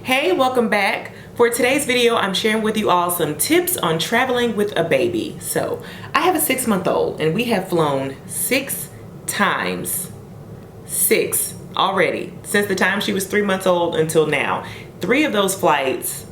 Hey, welcome back. For today's video, I'm sharing with you all some tips on traveling with a baby. So I have a 6-month-old and we have flown 6 times. 6 already since the time she was 3 months old until now. 3 of those flights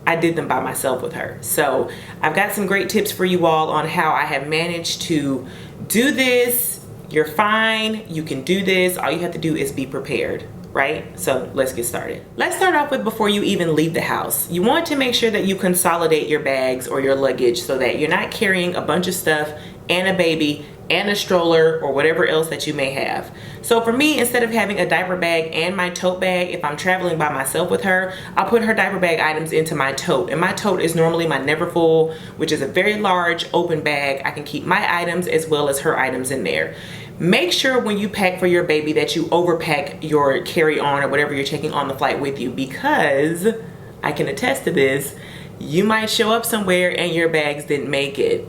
I did them by myself with her. So I've got some great tips for you all on how I have managed to do this. You're fine, you can do this. All you have to do is be prepared, right? So let's get started. Let's start off with before you even leave the house. You want to make sure that you consolidate your bags or your luggage so that you're not carrying a bunch of stuff and a baby and a stroller or whatever else that you may have. So for me, instead of having a diaper bag and my tote bag, if I'm traveling by myself with her, I'll put her diaper bag items into my tote. And my tote is normally my Neverfull, which is a very large open bag. I can keep my items as well as her items in there. Make sure when you pack for your baby that you overpack your carry-on or whatever you're taking on the flight with you, because I can attest to this, you might show up somewhere and your bags didn't make it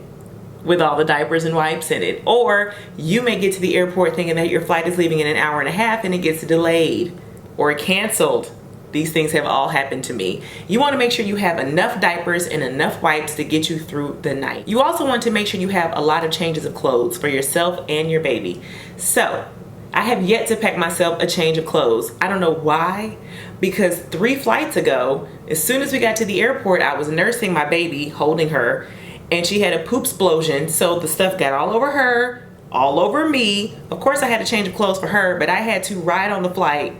with all the diapers and wipes in it. Or you may get to the airport thinking that your flight is leaving in an hour and a half and it gets delayed or canceled. These things have all happened to me. You want to make sure you have enough diapers and enough wipes to get you through the night. You also want to make sure you have a lot of changes of clothes for yourself and your baby. So I have yet to pack myself a change of clothes. I don't know why, because 3 flights ago, as soon as we got to the airport, I was nursing my baby, holding her, and she had a poop explosion. So the stuff got all over her, all over me. Of course I had a change of clothes for her, but I had to ride on the flight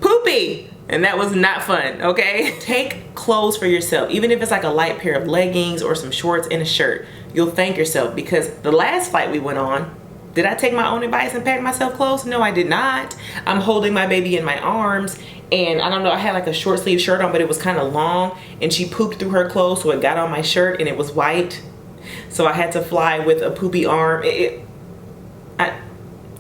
poopy, and that was not fun, okay? Take clothes for yourself, even if it's like a light pair of leggings or some shorts and a shirt. You'll thank yourself, because the last flight we went on, did I take my own advice and pack myself clothes? No, I did not. I'm holding my baby in my arms, and I don't know, I had like a short sleeve shirt on, but it was kind of long, and she pooped through her clothes, so it got on my shirt and it was white. So I had to fly with a poopy arm.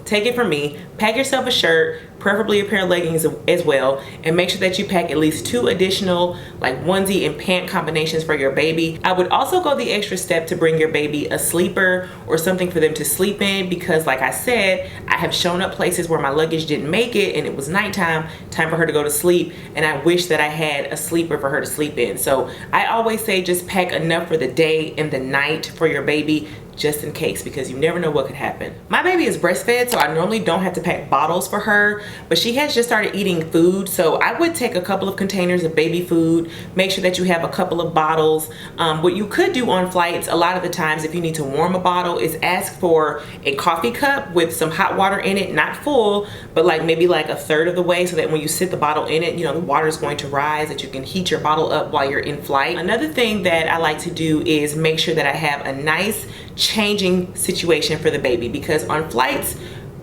Take it from me, pack yourself a shirt, preferably a pair of leggings as well, and make sure that you pack at least 2 additional like onesie and pant combinations for your baby. I would also go the extra step to bring your baby a sleeper or something for them to sleep in, because like I said, I have shown up places where my luggage didn't make it and it was nighttime, time for her to go to sleep, and I wish that I had a sleeper for her to sleep in. So I always say just pack enough for the day and the night for your baby, just in case, because you never know what could happen. My baby is breastfed, so I normally don't have to pack bottles for her, but she has just started eating food, so I would take a couple of containers of baby food, make sure that you have a couple of bottles. What you could do on flights a lot of the times, if you need to warm a bottle, is ask for a coffee cup with some hot water in it, not full, but like maybe like a third of the way, so that when you sit the bottle in it, you know, the water is going to rise, that you can heat your bottle up while you're in flight. Another thing that I like to do is make sure that I have a nice changing situation for the baby, because on flights,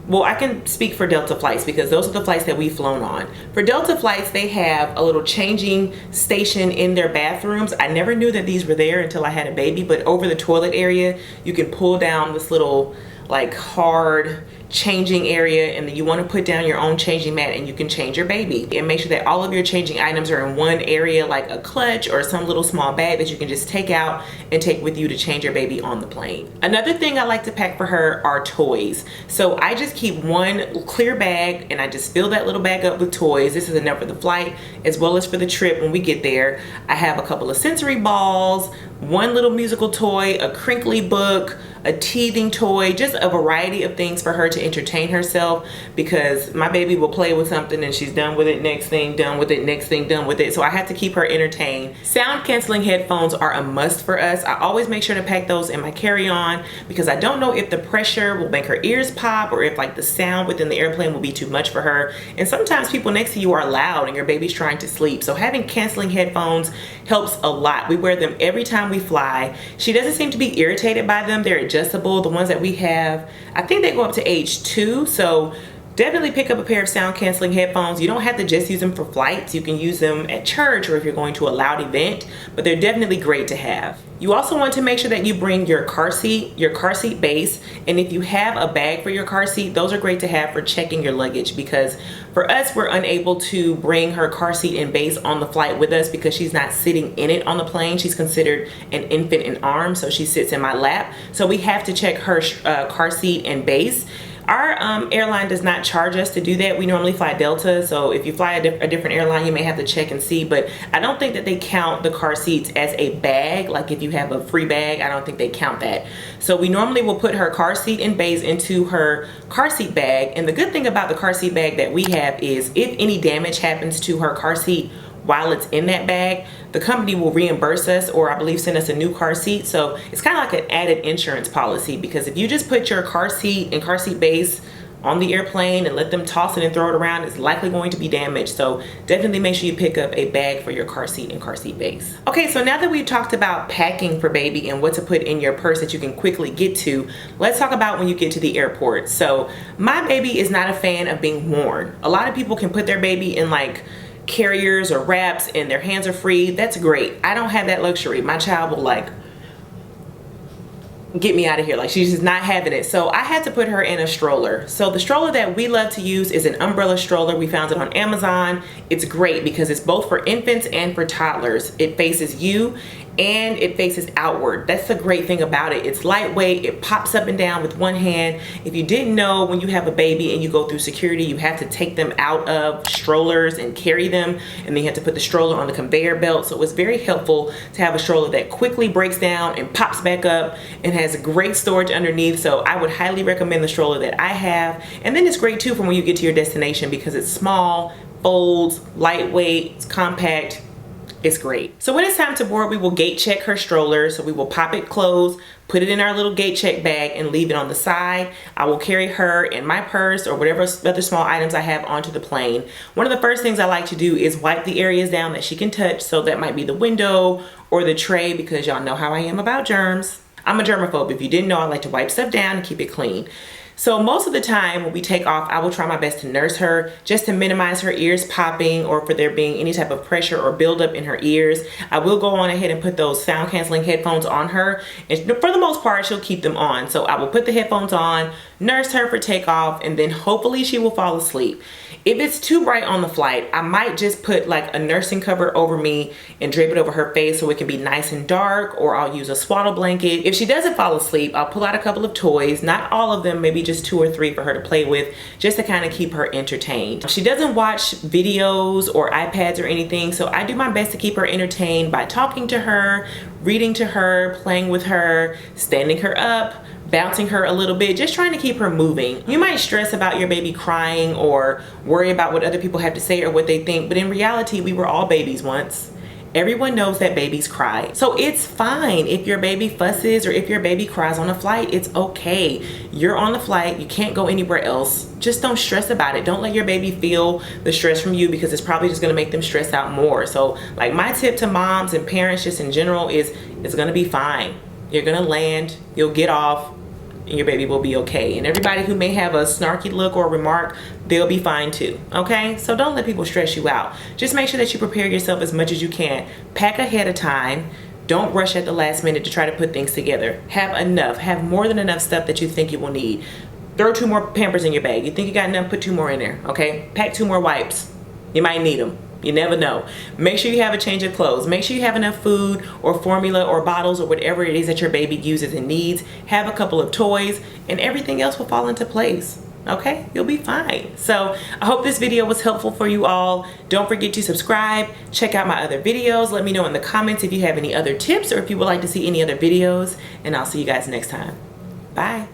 well, I can speak for Delta flights because those are the flights that we've flown on. For Delta flights, they have a little changing station in their bathrooms. I never knew that these were there until I had a baby, but over the toilet area, you can pull down this little like hard changing area, and then you want to put down your own changing mat and you can change your baby, and make sure that all of your changing items are in one area, like a clutch or some little small bag that you can just take out and take with you to change your baby on the plane. Another thing I like to pack for her are toys. So I just keep one clear bag and I just fill that little bag up with toys. This is enough for the flight as well as for the trip when we get there. I have a couple of sensory balls, one little musical toy, a crinkly book, a teething toy, just a variety of things for her to entertain herself, because my baby will play with something and she's done with it, next thing, done with it, next thing, done with it. So I have to keep her entertained. Sound canceling headphones are a must for us. I always make sure to pack those in my carry-on, because I don't know if the pressure will make her ears pop or if like the sound within the airplane will be too much for her. And sometimes people next to you are loud and your baby's trying to sleep. So having canceling headphones helps a lot. We wear them every time we fly. She doesn't seem to be irritated by them. They're adjustable. The ones that we have, I think they go up to age 2. So definitely pick up a pair of sound canceling headphones. You don't have to just use them for flights. You can use them at church or if you're going to a loud event, but they're definitely great to have. You also want to make sure that you bring your car seat base, and if you have a bag for your car seat, those are great to have for checking your luggage, because for us, we're unable to bring her car seat and base on the flight with us because she's not sitting in it on the plane. She's considered an infant in arms, so she sits in my lap. So we have to check her car seat and base. Our airline does not charge us to do that. We normally fly Delta, so if you fly a different airline, you may have to check and see, but I don't think that they count the car seats as a bag. Like if you have a free bag, I don't think they count that. So we normally will put her car seat and bays into her car seat bag, and the good thing about the car seat bag that we have is if any damage happens to her car seat while it's in that bag, the company will reimburse us, or I believe send us a new car seat. So it's kind of like an added insurance policy, because if you just put your car seat and car seat base on the airplane and let them toss it and throw it around, it's likely going to be damaged. So definitely make sure you pick up a bag for your car seat and car seat base. Okay, so now that we've talked about packing for baby and what to put in your purse that you can quickly get to, let's talk about when you get to the airport. So my baby is not a fan of being worn. A lot of people can put their baby in like carriers or wraps and their hands are free. That's great. I don't have that luxury. My child will like get me out of here. Like, she's just not having it. So I had to put her in a stroller. So the stroller that we love to use is an umbrella stroller. We found it on Amazon. It's great because it's both for infants and for toddlers. It faces you and it faces outward. That's the great thing about it. It's lightweight. It pops up and down with one hand. If you didn't know, when you have a baby and you go through security, you have to take them out of strollers and carry them, and then you have to put the stroller on the conveyor belt. So it's very helpful to have a stroller that quickly breaks down and pops back up and has great storage underneath. So I would highly recommend the stroller that I have. And then it's great too for when you get to your destination because it's small, folds, lightweight, it's compact. It's great. So when it's time to board, we will gate check her stroller. So we will pop it closed, put it in our little gate check bag and leave it on the side. I will carry her in my purse or whatever other small items I have onto the plane. One of the first things I like to do is wipe the areas down that she can touch. So that might be the window or the tray, because y'all know how I am about germs. I'm a germaphobe. If you didn't know, I like to wipe stuff down and keep it clean. So most of the time when we take off, I will try my best to nurse her just to minimize her ears popping or for there being any type of pressure or buildup in her ears. I will go on ahead and put those sound canceling headphones on her, and for the most part she'll keep them on. So I will put the headphones on, nurse her for takeoff, and then hopefully she will fall asleep. If it's too bright on the flight, I might just put like a nursing cover over me and drape it over her face so it can be nice and dark, or I'll use a swaddle blanket. If she doesn't fall asleep, I'll pull out a couple of toys, not all of them, maybe just 2 or 3 for her to play with, just to kind of keep her entertained. She doesn't watch videos or iPads or anything, so I do my best to keep her entertained by talking to her, reading to her, playing with her, standing her up, bouncing her a little bit, just trying to keep her moving. You might stress about your baby crying or worry about what other people have to say or what they think, but in reality, we were all babies once. Everyone knows that babies cry. So it's fine if your baby fusses or if your baby cries on a flight. It's okay. You're on the flight. You can't go anywhere else. Just don't stress about it. Don't let your baby feel the stress from you, because it's probably just going to make them stress out more. So like my tip to moms and parents just in general is it's going to be fine. You're going to land. You'll get off. And your baby will be okay. And everybody who may have a snarky look or remark, they'll be fine too, okay? So don't let people stress you out. Just make sure that you prepare yourself as much as you can. Pack ahead of time. Don't rush at the last minute to try to put things together. Have enough. Have more than enough stuff that you think you will need. Throw 2 more Pampers in your bag. You think you got enough, put 2 more in there, okay? Pack 2 more wipes. You might need them. You never know. Make sure you have a change of clothes. Make sure you have enough food or formula or bottles or whatever it is that your baby uses and needs. Have a couple of toys and everything else will fall into place. Okay, you'll be fine. So I hope this video was helpful for you all. Don't forget to subscribe. Check out my other videos. Let me know in the comments if you have any other tips or if you would like to see any other videos. And I'll see you guys next time. Bye.